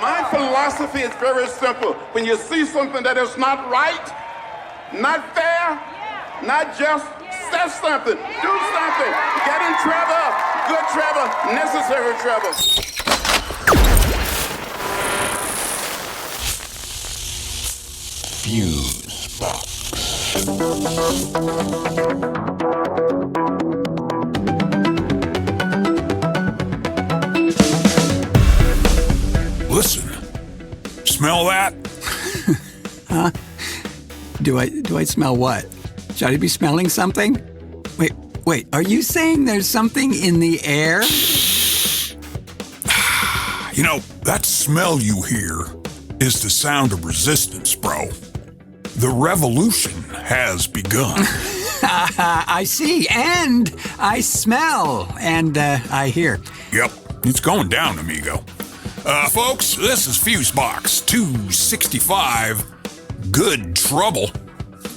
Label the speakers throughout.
Speaker 1: My philosophy is very simple. When you see something that is not right, not fair, not just, say something, do something, get in trouble, good trouble, necessary trouble.
Speaker 2: Fusebox.
Speaker 3: Listen, smell that?
Speaker 4: Huh? Do I smell what? Should I be smelling something? Wait, are you saying there's something in the air?
Speaker 3: You know, that smell you hear is the sound of resistance, bro. The revolution has begun.
Speaker 4: I see, and I smell, and I hear.
Speaker 3: Yep, it's going down, amigo. Folks, this is Fusebox 265, Good Trouble.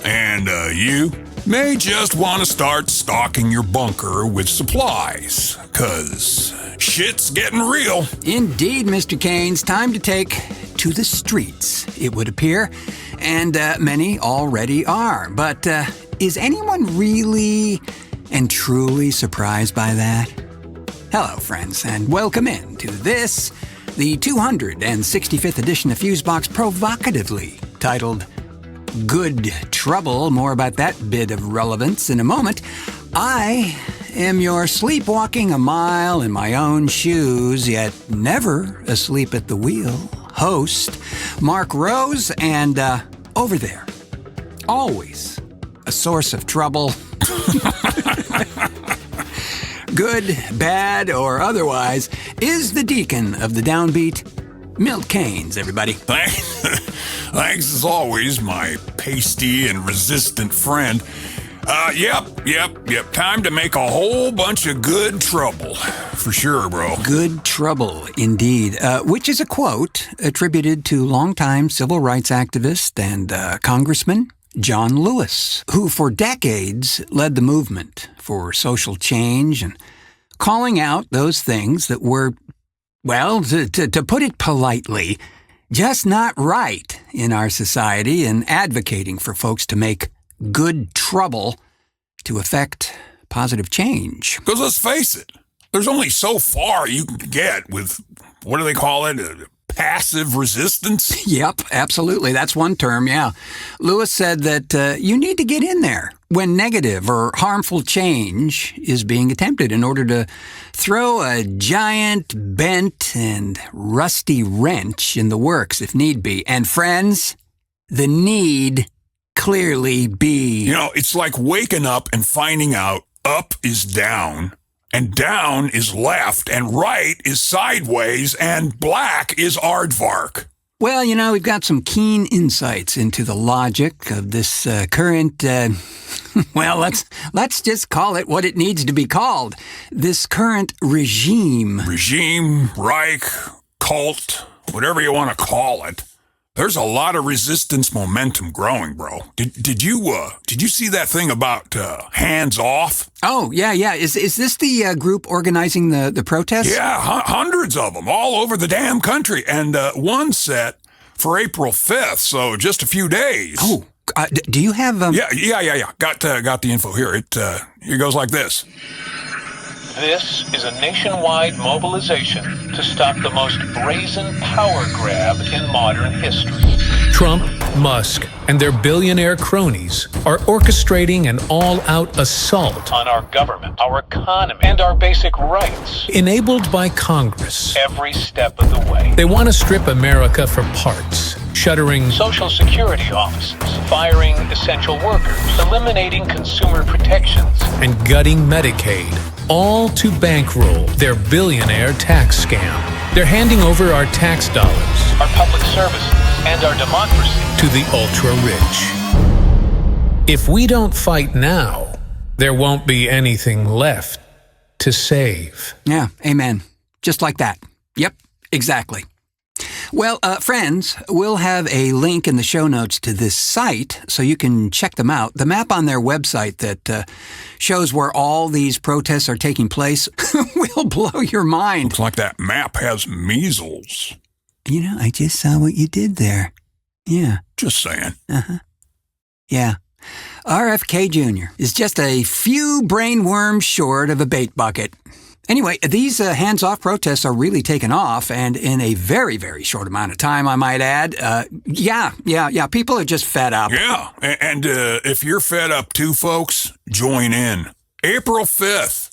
Speaker 3: And you may just want to start stocking your bunker with supplies, 'cause shit's getting real.
Speaker 4: Indeed, Mr. Keynes, time to take to the streets, it would appear, and many already are. But is anyone really and truly surprised by that? Hello, friends, and welcome in to this, the 265th edition of Fusebox, provocatively titled Good Trouble. More about that bit of relevance in a moment. I am your sleepwalking a mile in my own shoes, yet never asleep at the wheel, host Mark Rose, and over there, always a source of trouble. Good, bad, or otherwise, is the deacon of the downbeat, Milt Keynes, everybody.
Speaker 3: Thanks as always, my pasty and resistant friend. Yep. Time to make a whole bunch of good trouble. For sure, bro.
Speaker 4: Good trouble, indeed. Which is a quote attributed to longtime civil rights activist and Congressman John Lewis, who for decades led the movement for social change and calling out those things that were, well, to put it politely, just not right in our society, and advocating for folks to make good trouble to effect positive change.
Speaker 3: Because let's face it, there's only so far you can get with, what do they call it, passive resistance?
Speaker 4: Yep, absolutely. That's one term, yeah. Lewis said that you need to get in there when negative or harmful change is being attempted in order to throw a giant, bent, and rusty wrench in the works if need be. And friends, the need clearly be.
Speaker 3: You know, it's like waking up and finding out up is down, and down is left, and right is sideways, and black is aardvark.
Speaker 4: Well, you know, we've got some keen insights into the logic of this current, well, let's just call it what it needs to be called. This current regime.
Speaker 3: Regime, Reich, cult, whatever you want to call it. There's a lot of resistance momentum growing, bro. Did you see that thing about hands off?
Speaker 4: Oh, yeah. Is this the group organizing the protests?
Speaker 3: Yeah, hundreds of them all over the damn country, and one set for April 5th, so just a few days.
Speaker 4: Oh, do you have?
Speaker 3: Yeah. Got the info here. It goes like this.
Speaker 5: This is a nationwide mobilization to stop the most brazen power grab in modern history.
Speaker 6: Trump, Musk, and their billionaire cronies are orchestrating an all-out assault
Speaker 5: on our government, our economy, and our basic rights.
Speaker 6: Enabled by Congress.
Speaker 5: Every step of the way.
Speaker 6: They want to strip America for parts, shuttering
Speaker 5: Social Security offices, firing essential workers, eliminating consumer protections,
Speaker 6: and gutting Medicaid, all to bankroll their billionaire tax scam. They're handing over our tax dollars,
Speaker 5: our public services, and our democracy
Speaker 6: to the ultra-rich. If we don't fight now, there won't be anything left to save.
Speaker 4: Yeah, amen. Just like that. Yep, exactly. Well, friends, we'll have a link in the show notes to this site so you can check them out. The map on their website that shows where all these protests are taking place will blow your mind.
Speaker 3: Looks like that map has measles.
Speaker 4: I just saw what you did there. Yeah.
Speaker 3: Just saying.
Speaker 4: Yeah. RFK Jr. is just a few brainworms short of a bait bucket. Anyway, these hands-off protests are really taking off, and in a very, very short amount of time, I might add. Yeah, people are just fed up.
Speaker 3: Yeah, and if you're fed up too, folks, join in. April 5th.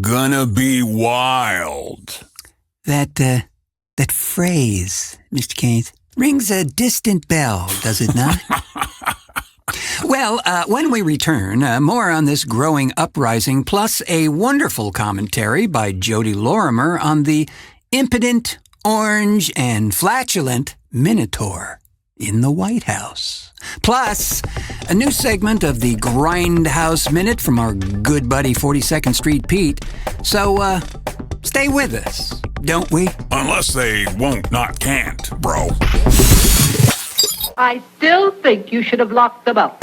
Speaker 3: Gonna be wild.
Speaker 4: That phrase, Mr. Keynes, rings a distant bell, does it not? Well, when we return, more on this growing uprising, plus a wonderful commentary by Jodi Lorimer on the impotent, orange, and flatulent Minotaur in the White House. Plus, a new segment of the Grindhouse Minute from our good buddy 42nd Street Pete. So, stay with us, don't we?
Speaker 3: Unless they won't, not can't, bro.
Speaker 2: I still think you should have locked them up.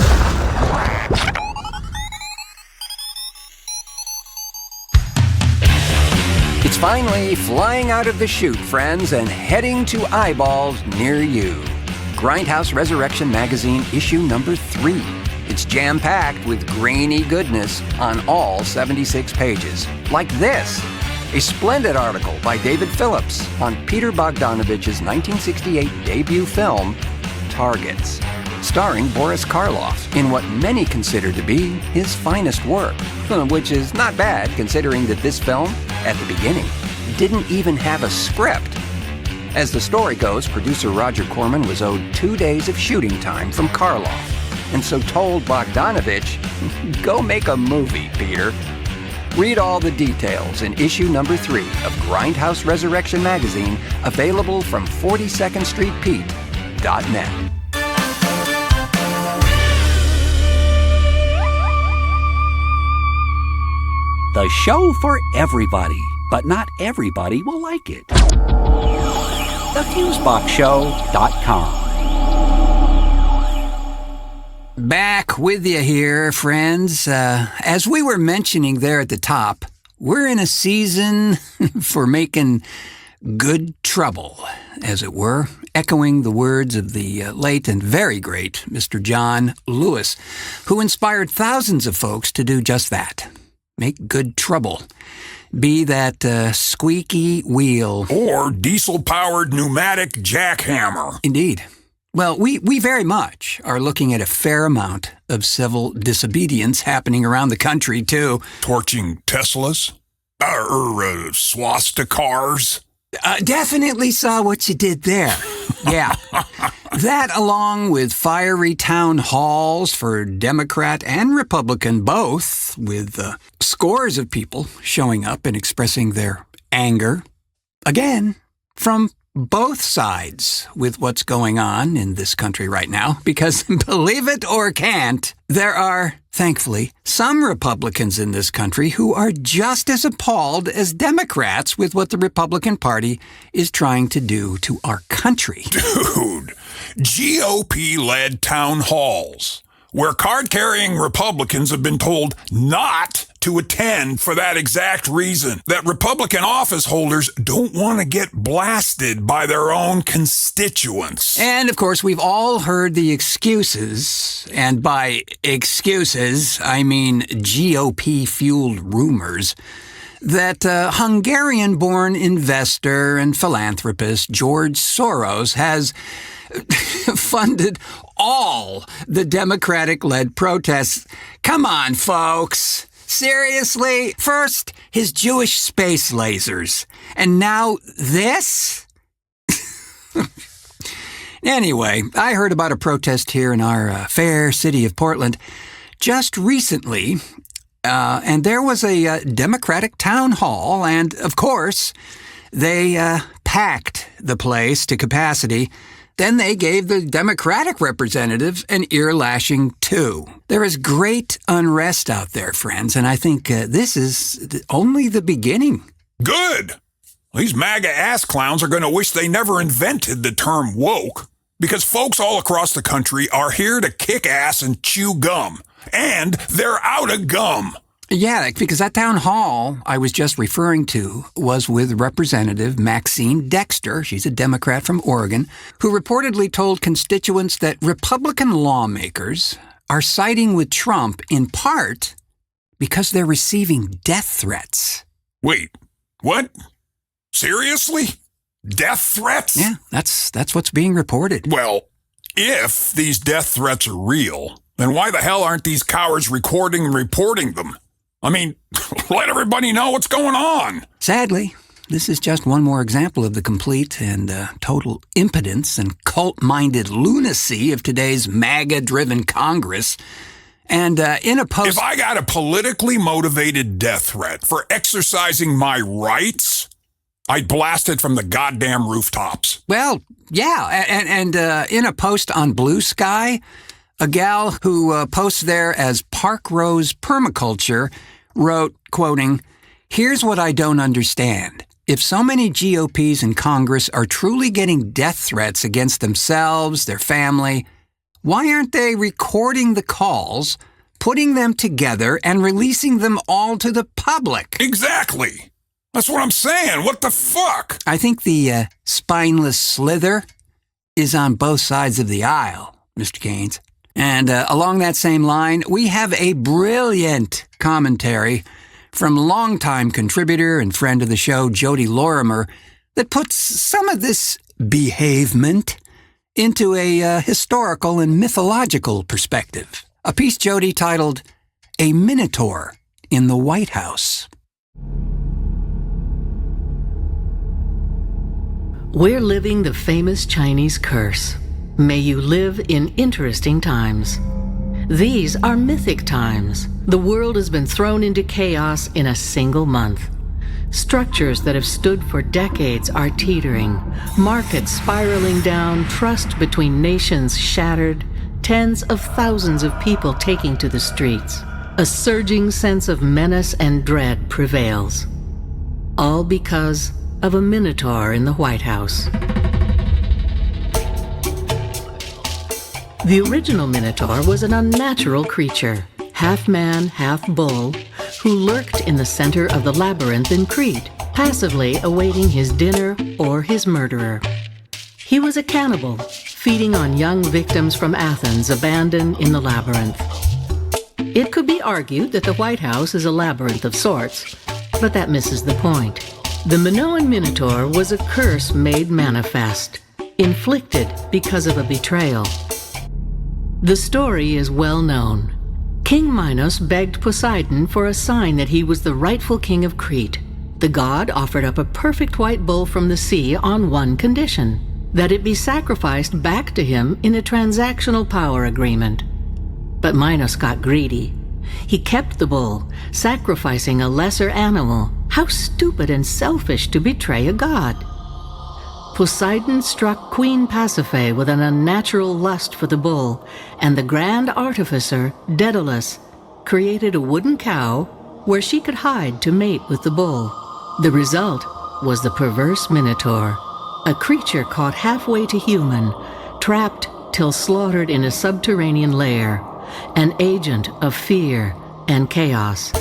Speaker 4: It's finally flying out of the chute, friends, and heading to eyeballs near you. Grindhouse Resurrection Magazine, issue number 3. It's jam-packed with grainy goodness on all 76 pages. Like this, a splendid article by David Phillips on Peter Bogdanovich's 1968 debut film, Targets, starring Boris Karloff in what many consider to be his finest work, which is not bad considering that this film, at the beginning, didn't even have a script. As the story goes, producer Roger Corman was owed 2 days of shooting time from Karloff, and so told Bogdanovich, go make a movie, Peter. Read all the details in issue number 3 of Grindhouse Resurrection Magazine, available from 42ndstreetpete.net.
Speaker 7: The show for everybody, but not everybody will like it. TheFuseboxShow.com.
Speaker 4: Back with you here, friends. As we were mentioning there at the top, we're in a season for making good trouble, as it were, echoing the words of the late and very great Mr. John Lewis, who inspired thousands of folks to do just that. Make good trouble. Be that squeaky wheel.
Speaker 3: Or diesel-powered pneumatic jackhammer.
Speaker 4: Indeed. Well, we very much are looking at a fair amount of civil disobedience happening around the country, too.
Speaker 3: Torching Teslas? Swastikars?
Speaker 4: Definitely saw what you did there. Yeah. That, along with fiery town halls for Democrat and Republican both, with scores of people showing up and expressing their anger, again, from both sides with what's going on in this country right now, because believe it or can't, there are, thankfully, some Republicans in this country who are just as appalled as Democrats with what the Republican Party is trying to do to our country.
Speaker 3: Dude, GOP-led town halls, where card-carrying Republicans have been told not to attend for that exact reason, that Republican office holders don't want to get blasted by their own constituents.
Speaker 4: And, of course, we've all heard the excuses, and by excuses, I mean GOP-fueled rumors, that Hungarian-born investor and philanthropist George Soros has funded all the Democratic-led protests. Come on, folks. Seriously? First, his Jewish space lasers. And now this? Anyway, I heard about a protest here in our fair city of Portland just recently, and there was a Democratic town hall, and, of course, they packed the place to capacity. Then they gave the Democratic representatives an ear-lashing, too. There is great unrest out there, friends, and I think this is only the beginning.
Speaker 3: Good. These MAGA ass clowns are going to wish they never invented the term woke, because folks all across the country are here to kick ass and chew gum. And they're out of gum.
Speaker 4: Yeah, because that town hall I was just referring to was with Representative Maxine Dexter, she's a Democrat from Oregon, who reportedly told constituents that Republican lawmakers are siding with Trump in part because they're receiving death threats.
Speaker 3: Wait, what? Seriously? Death threats?
Speaker 4: Yeah, that's what's being reported.
Speaker 3: Well, if these death threats are real, then why the hell aren't these cowards recording and reporting them? I mean, let everybody know what's going on.
Speaker 4: Sadly, this is just one more example of the complete and total impotence and cult-minded lunacy of today's MAGA-driven Congress. And in a post...
Speaker 3: If I got a politically motivated death threat for exercising my rights, I'd blast it from the goddamn rooftops.
Speaker 4: Well, yeah, and in a post on Blue Sky, a gal who posts there as Park Rose Permaculture wrote, quoting, "Here's what I don't understand. If so many GOPs in Congress are truly getting death threats against themselves, their family, why aren't they recording the calls, putting them together, and releasing them all to the public?"
Speaker 3: Exactly. That's what I'm saying. What the fuck?
Speaker 4: I think the spineless slither is on both sides of the aisle, Mr. Keynes. And along that same line, we have a brilliant commentary from longtime contributor and friend of the show, Jodi Lorimer, that puts some of this behavement into a historical and mythological perspective. A piece Jodi titled, "A Minotaur in the White House."
Speaker 8: We're living the famous Chinese curse. May you live in interesting times. These are mythic times. The world has been thrown into chaos in a single month. Structures that have stood for decades are teetering, markets spiraling down, trust between nations shattered, tens of thousands of people taking to the streets. A surging sense of menace and dread prevails. All because of a Minotaur in the White House. The original Minotaur was an unnatural creature, half man, half bull, who lurked in the center of the labyrinth in Crete, passively awaiting his dinner or his murderer. He was a cannibal, feeding on young victims from Athens abandoned in the labyrinth. It could be argued that the White House is a labyrinth of sorts, but that misses the point. The Minoan Minotaur was a curse made manifest, inflicted because of a betrayal. The story is well known. King Minos begged Poseidon for a sign that he was the rightful king of Crete. The god offered up a perfect white bull from the sea on one condition, that it be sacrificed back to him in a transactional power agreement. But Minos got greedy. He kept the bull, sacrificing a lesser animal. How stupid and selfish to betray a god! Poseidon struck Queen Pasiphae with an unnatural lust for the bull, and the grand artificer, Daedalus, created a wooden cow where she could hide to mate with the bull. The result was the perverse Minotaur, a creature caught halfway to human, trapped till slaughtered in a subterranean lair, an agent of fear and chaos.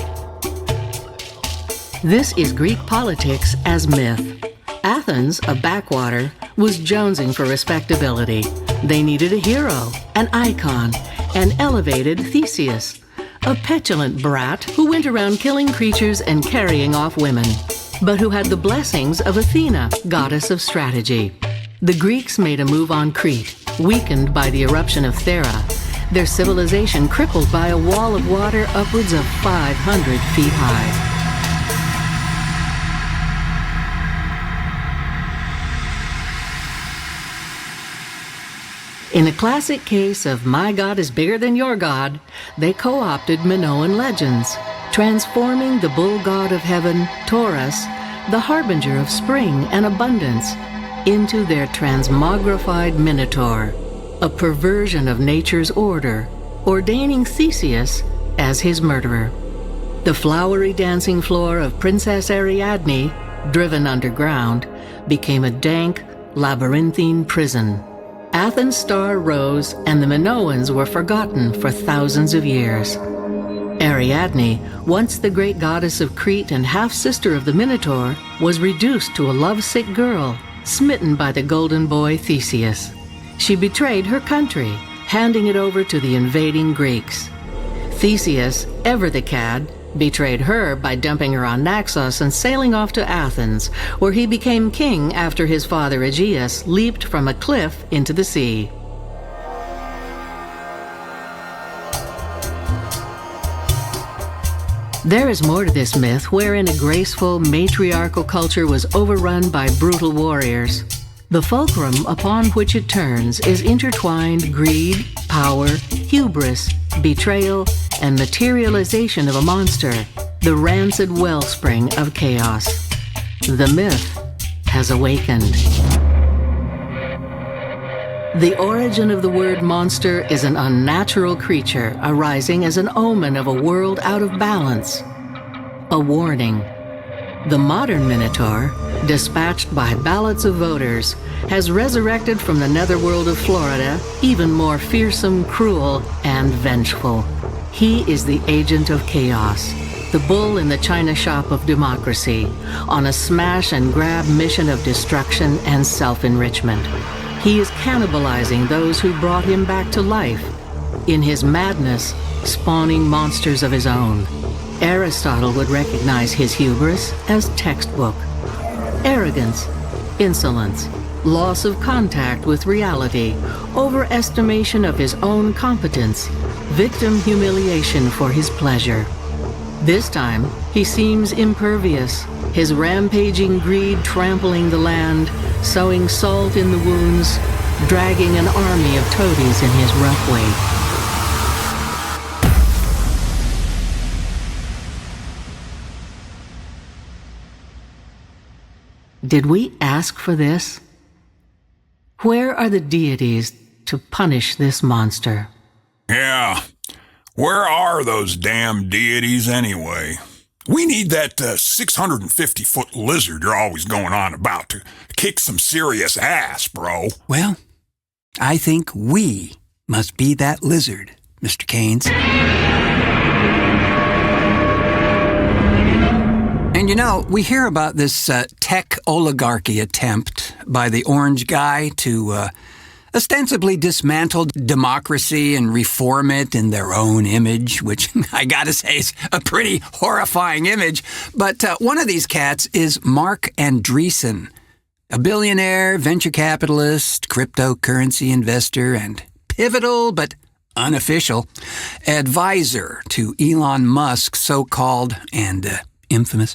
Speaker 8: This is Greek politics as myth. Athens, a backwater, was jonesing for respectability. They needed a hero, an icon, an elevated Theseus, a petulant brat who went around killing creatures and carrying off women, but who had the blessings of Athena, goddess of strategy. The Greeks made a move on Crete, weakened by the eruption of Thera, their civilization crippled by a wall of water upwards of 500 feet high. In a classic case of my God is bigger than your God, they co-opted Minoan legends, transforming the bull god of heaven, Taurus, the harbinger of spring and abundance, into their transmogrified Minotaur, a perversion of nature's order, ordaining Theseus as his murderer. The flowery dancing floor of Princess Ariadne, driven underground, became a dank, labyrinthine prison. Athens' star rose, and the Minoans were forgotten for thousands of years. Ariadne, once the great goddess of Crete and half-sister of the Minotaur, was reduced to a lovesick girl, smitten by the golden boy Theseus. She betrayed her country, handing it over to the invading Greeks. Theseus, ever the cad, betrayed her by dumping her on Naxos and sailing off to Athens, where he became king after his father Aegeus leaped from a cliff into the sea. There is more to this myth wherein a graceful, matriarchal culture was overrun by brutal warriors. The fulcrum upon which it turns is intertwined greed, power, hubris, betrayal, and materialization of a monster, the rancid wellspring of chaos. The myth has awakened. The origin of the word monster is an unnatural creature arising as an omen of a world out of balance. A warning. The modern Minotaur, dispatched by ballots of voters, has resurrected from the netherworld of Florida, even more fearsome, cruel, and vengeful. He is the agent of chaos, the bull in the china shop of democracy, on a smash-and-grab mission of destruction and self-enrichment. He is cannibalizing those who brought him back to life, in his madness, spawning monsters of his own. Aristotle would recognize his hubris as textbook. Arrogance, insolence, loss of contact with reality, overestimation of his own competence, victim humiliation for his pleasure. This time, he seems impervious, his rampaging greed trampling the land, sowing salt in the wounds, dragging an army of toadies in his rough wake. Did we ask for this? Where are the deities to punish this monster?
Speaker 3: Yeah, where are those damn deities anyway? We need that 650-foot lizard you're always going on about to kick some serious ass, bro.
Speaker 4: Well, I think we must be that lizard, Mr. Keynes. And you know, we hear about this tech oligarchy attempt by the orange guy to ostensibly dismantle democracy and reform it in their own image, which I gotta say is a pretty horrifying image. But one of these cats is Mark Andreessen, a billionaire, venture capitalist, cryptocurrency investor, and pivotal but unofficial advisor to Elon Musk's so-called and infamous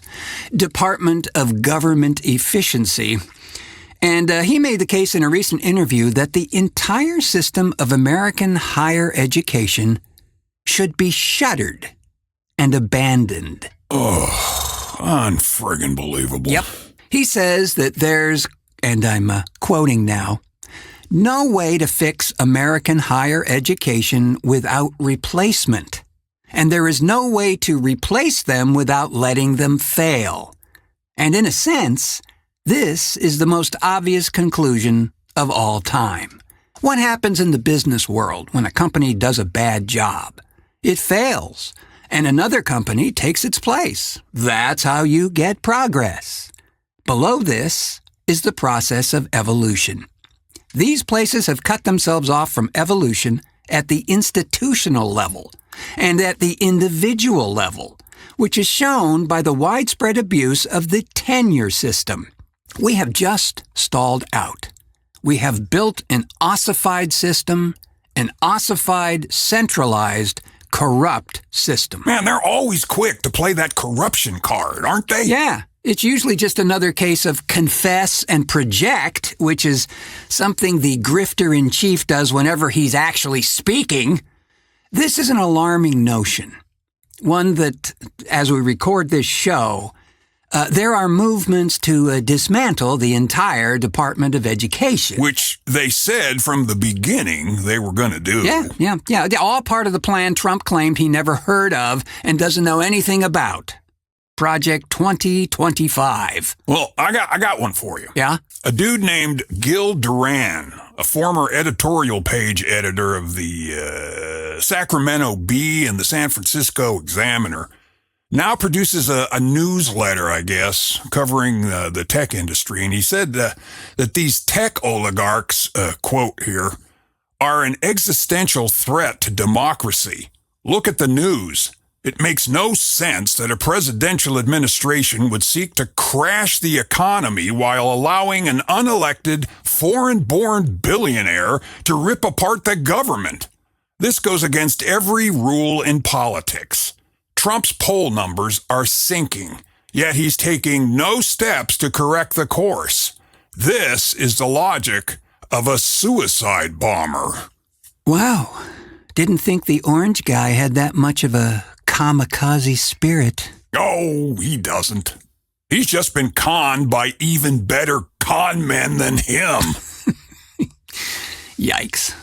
Speaker 4: Department of Government Efficiency. And he made the case in a recent interview that the entire system of American higher education should be shuttered and abandoned.
Speaker 3: Oh, unfriggin' believable.
Speaker 4: Yep. He says that there's, and I'm quoting now, no way to fix American higher education without replacement. And there is no way to replace them without letting them fail. And in a sense, this is the most obvious conclusion of all time. What happens in the business world when a company does a bad job? It fails, and another company takes its place. That's how you get progress. Below this is the process of evolution. These places have cut themselves off from evolution at the institutional level and at the individual level, which is shown by the widespread abuse of the tenure system. We have just stalled out. We have built an ossified system, an ossified, centralized, corrupt system.
Speaker 3: Man, they're always quick to play that corruption card, aren't they?
Speaker 4: Yeah. It's usually just another case of confess and project, which is something the grifter-in-chief does whenever he's actually speaking. This is an alarming notion, one that, as we record this show, there are movements to dismantle the entire Department of Education.
Speaker 3: Which they said from the beginning they were going to do.
Speaker 4: Yeah. All part of the plan Trump claimed he never heard of and doesn't know anything about. Project 2025.
Speaker 3: Well, I got one for you.
Speaker 4: Yeah?
Speaker 3: A dude named Gil Duran a former editorial page editor of the Sacramento Bee and the San Francisco Examiner, now produces a newsletter, I guess, covering the tech industry. And he said that these tech oligarchs, quote here, are an existential threat to democracy. Look at the news. It makes no sense that a presidential administration would seek to crash the economy while allowing an unelected, foreign-born billionaire to rip apart the government. This goes against every rule in politics. Trump's poll numbers are sinking, yet he's taking no steps to correct the course. This is the logic of a suicide bomber.
Speaker 4: Wow. Didn't think the orange guy had that much of a kamikaze spirit.
Speaker 3: Oh, he doesn't. He's just been conned by even better con men than him.
Speaker 4: Yikes.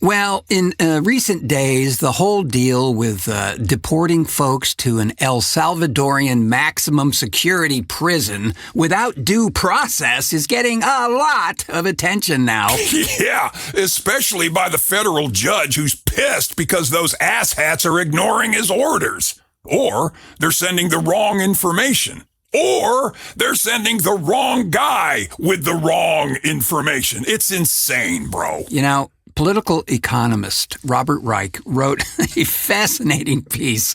Speaker 4: Well, in recent days, the whole deal with deporting folks to an El Salvadorian maximum security prison without due process is getting a lot of attention now.
Speaker 3: Yeah, especially by the federal judge who's pissed because those asshats are ignoring his orders. Or they're sending the wrong information. Or they're sending the wrong guy with the wrong information. It's insane, bro.
Speaker 4: You know, political economist Robert Reich wrote a fascinating piece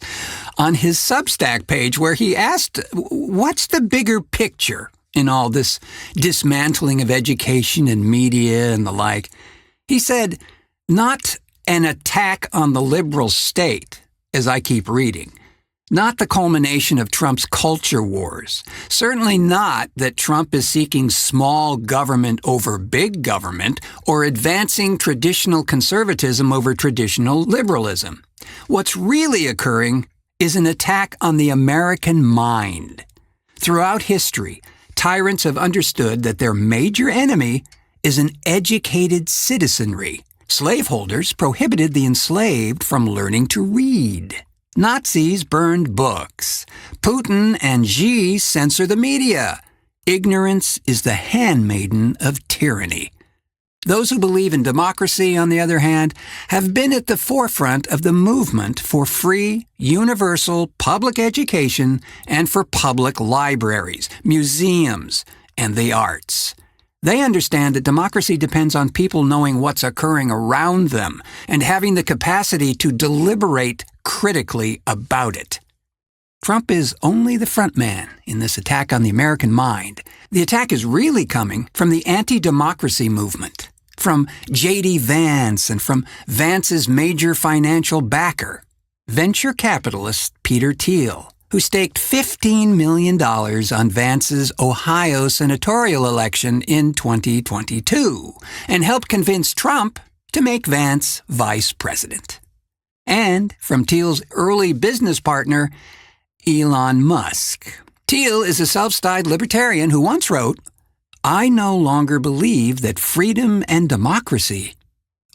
Speaker 4: on his Substack page where he asked, what's the bigger picture in all this dismantling of education and media and the like? He said, not an attack on the liberal state, as I keep reading. Not the culmination of Trump's culture wars. Certainly not that Trump is seeking small government over big government or advancing traditional conservatism over traditional liberalism. What's really occurring is an attack on the American mind. Throughout history, tyrants have understood that their major enemy is an educated citizenry. Slaveholders prohibited the enslaved from learning to read. Nazis burned books. Putin and Xi censor the media. Ignorance is the handmaiden of tyranny. Those who believe in democracy, on the other hand, have been at the forefront of the movement for free, universal public education and for public libraries, museums, and the arts. They understand that democracy depends on people knowing what's occurring around them and having the capacity to deliberate critically about it. Trump is only the front man in this attack on the American mind. The attack is really coming from the anti-democracy movement, from J.D. Vance and from Vance's major financial backer, venture capitalist Peter Thiel, who staked $15 million on Vance's Ohio senatorial election in 2022 and helped convince Trump to make Vance vice president. And from Thiel's early business partner, Elon Musk. Thiel is a self-styled libertarian who once wrote, "I no longer believe that freedom and democracy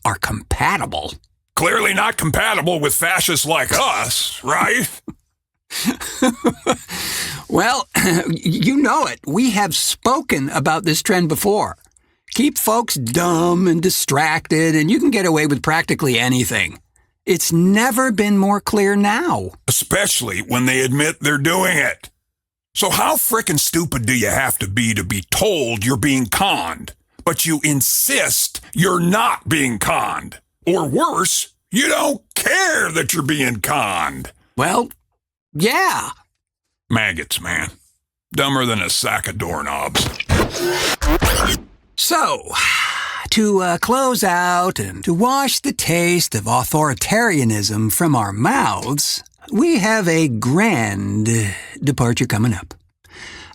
Speaker 4: are compatible."
Speaker 3: Clearly not compatible with fascists like us, right?
Speaker 4: Well, you know it. We have spoken about this trend before. Keep folks dumb and distracted, and you can get away with practically anything. It's never been more clear now.
Speaker 3: Especially when they admit they're doing it. So how frickin' stupid do you have to be told you're being conned, but you insist you're not being conned? Or worse, you don't care that you're being conned.
Speaker 4: Well, yeah.
Speaker 3: Maggots, man. Dumber than a sack of doorknobs.
Speaker 4: So, to close out and to wash the taste of authoritarianism from our mouths, we have a grand departure coming up.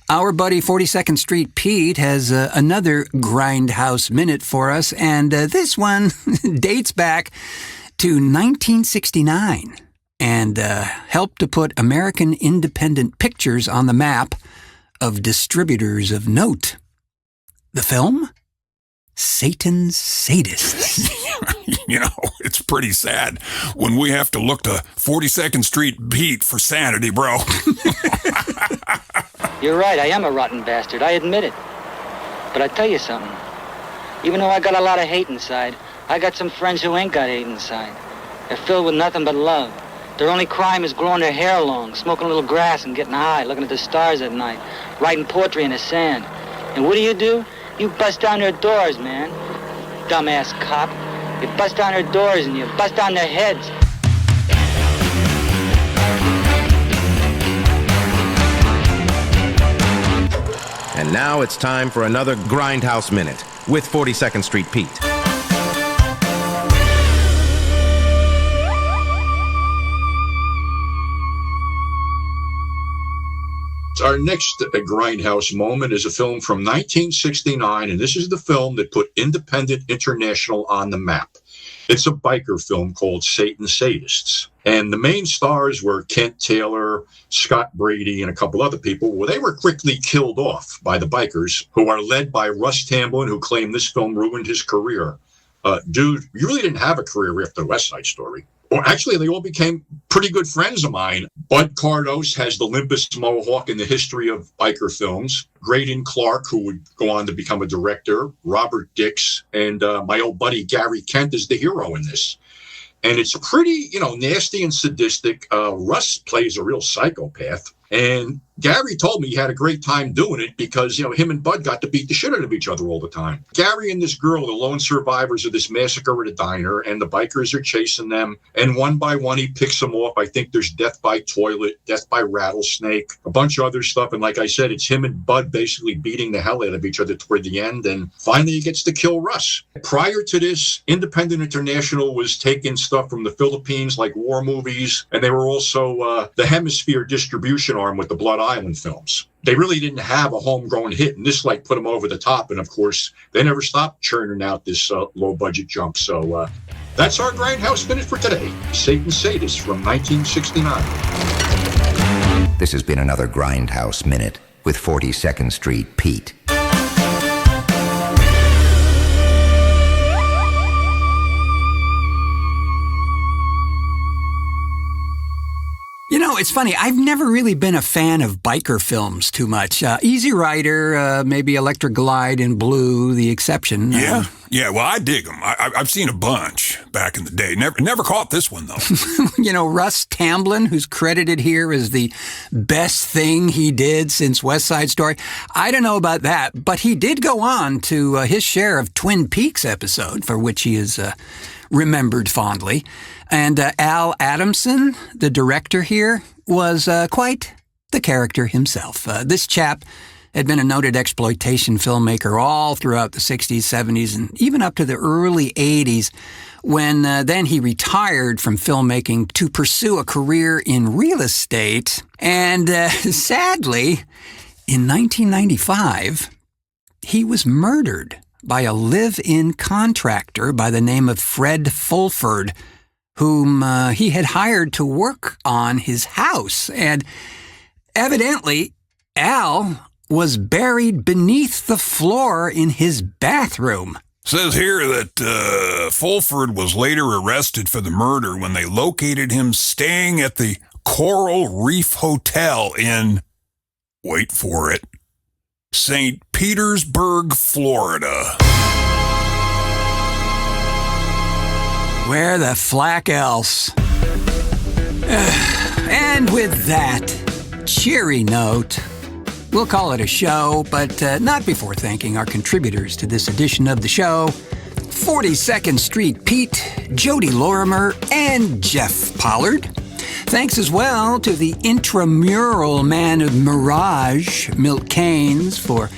Speaker 4: Our buddy 42nd Street Pete has another Grindhouse Minute for us, and this one dates back to 1969 and helped to put American independent pictures on the map of distributors of note. The film? Satan's Sadists.
Speaker 3: You know, it's pretty sad when we have to look to 42nd Street Pete for sanity, bro.
Speaker 9: You're right, I am a rotten bastard, I admit it. But I tell you something, Even though I got a lot of hate inside, I got some friends who ain't got hate inside. They're filled with nothing but love. Their only crime is growing their hair long, smoking a little grass and getting high, looking at the stars at night, writing poetry in the sand. And what do? You bust down their doors, man. Dumbass cop. You bust down their doors and you bust down their heads.
Speaker 10: And now it's time for another Grindhouse Minute with 42nd Street Pete.
Speaker 11: Our next Grindhouse moment is a film from 1969, and this is the film that put Independent International on the map. It's a biker film called Satan's Sadists. And the main stars were Kent Taylor, Scott Brady, and a couple other people. Well, they were quickly killed off by the bikers, who are led by Russ Tamblyn, who claimed this film ruined his career. Dude, you really didn't have a career after West Side Story. Well, actually, they all became pretty good friends of mine. Bud Cardos has the limpest mohawk in the history of biker films. Graydon Clark, who would go on to become a director. Robert Dix, and my old buddy Gary Kent is the hero in this. And it's pretty, nasty and sadistic. Russ plays a real psychopath. And Gary told me he had a great time doing it because, him and Bud got to beat the shit out of each other all the time. Gary and this girl are the lone survivors of this massacre at a diner, and the bikers are chasing them. And one by one, he picks them off. I think there's death by toilet, death by rattlesnake, a bunch of other stuff. And like I said, it's him and Bud basically beating the hell out of each other toward the end. And finally, he gets to kill Russ. Prior to this, Independent International was taking stuff from the Philippines, like war movies. And they were also the Hemisphere distribution arm with the Blood Island films. They really didn't have a homegrown hit, and this put them over the top. And of course, they never stopped churning out this low budget junk. So that's our Grindhouse Minute for today. Satan's Sadists from 1969.
Speaker 12: This has been another Grindhouse Minute with 42nd Street Pete.
Speaker 4: It's funny. I've never really been a fan of biker films too much. Easy Rider, maybe Electric Glide in Blue, the exception.
Speaker 3: Yeah, well, I dig them. I've seen a bunch back in the day. Never caught this one, though.
Speaker 4: Russ Tamblyn, who's credited here as the best thing he did since West Side Story. I don't know about that, but he did go on to his share of Twin Peaks episode, for which he is remembered fondly. And Al Adamson, the director here, was quite the character himself. This chap had been a noted exploitation filmmaker all throughout the 60s, 70s, and even up to the early 80s, when then he retired from filmmaking to pursue a career in real estate. And sadly, in 1995, he was murdered by a live-in contractor by the name of Fred Fulford, whom he had hired to work on his house. And evidently, Al was buried beneath the floor in his bathroom.
Speaker 3: Says here that Fulford was later arrested for the murder when they located him staying at the Coral Reef Hotel in, wait for it, St. Petersburg, Florida.
Speaker 4: Where the flack else? And with that cheery note, we'll call it a show, but not before thanking our contributors to this edition of the show, 42nd Street Pete, Jodi Lorimer, and Jeff Pollard. Thanks as well to the intramural man of Mirage, Milt Keynes, for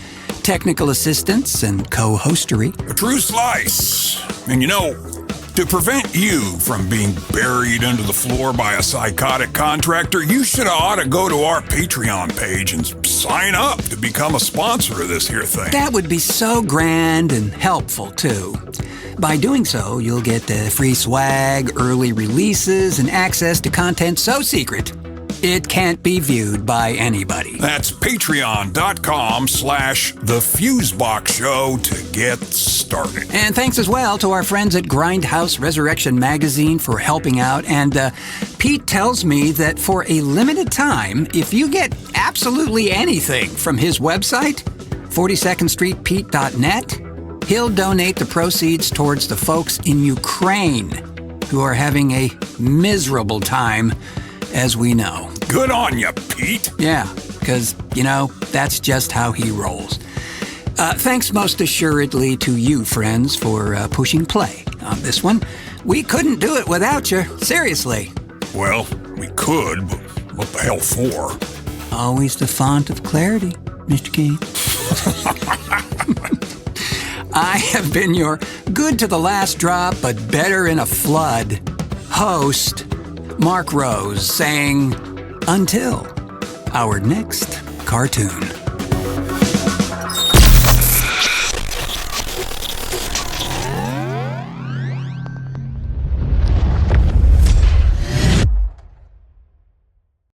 Speaker 4: technical assistance and co-hostery.
Speaker 3: A true slice. And to prevent you from being buried under the floor by a psychotic contractor, you should ought to go to our Patreon page and sign up to become a sponsor of this here thing.
Speaker 4: That would be so grand and helpful, too. By doing so, you'll get free swag, early releases, and access to content so secret it can't be viewed by anybody.
Speaker 3: That's patreon.com/The Fusebox Show to get started.
Speaker 4: And thanks as well to our friends at Grindhouse Resurrection Magazine for helping out. And Pete tells me that for a limited time, if you get absolutely anything from his website, 42ndstreetpete.net, He'll donate the proceeds towards the folks in Ukraine who are having a miserable time, as we know.
Speaker 3: Good on you, Pete.
Speaker 4: Yeah, because, that's just how he rolls. Thanks most assuredly to you, friends, for pushing play on this one. We couldn't do it without you, seriously.
Speaker 3: Well, we could, but what the hell for?
Speaker 4: Always the font of clarity, Mr. Kane. I have been your good to the last drop, but better in a flood host, Mark Rose, saying, until our next cartoon.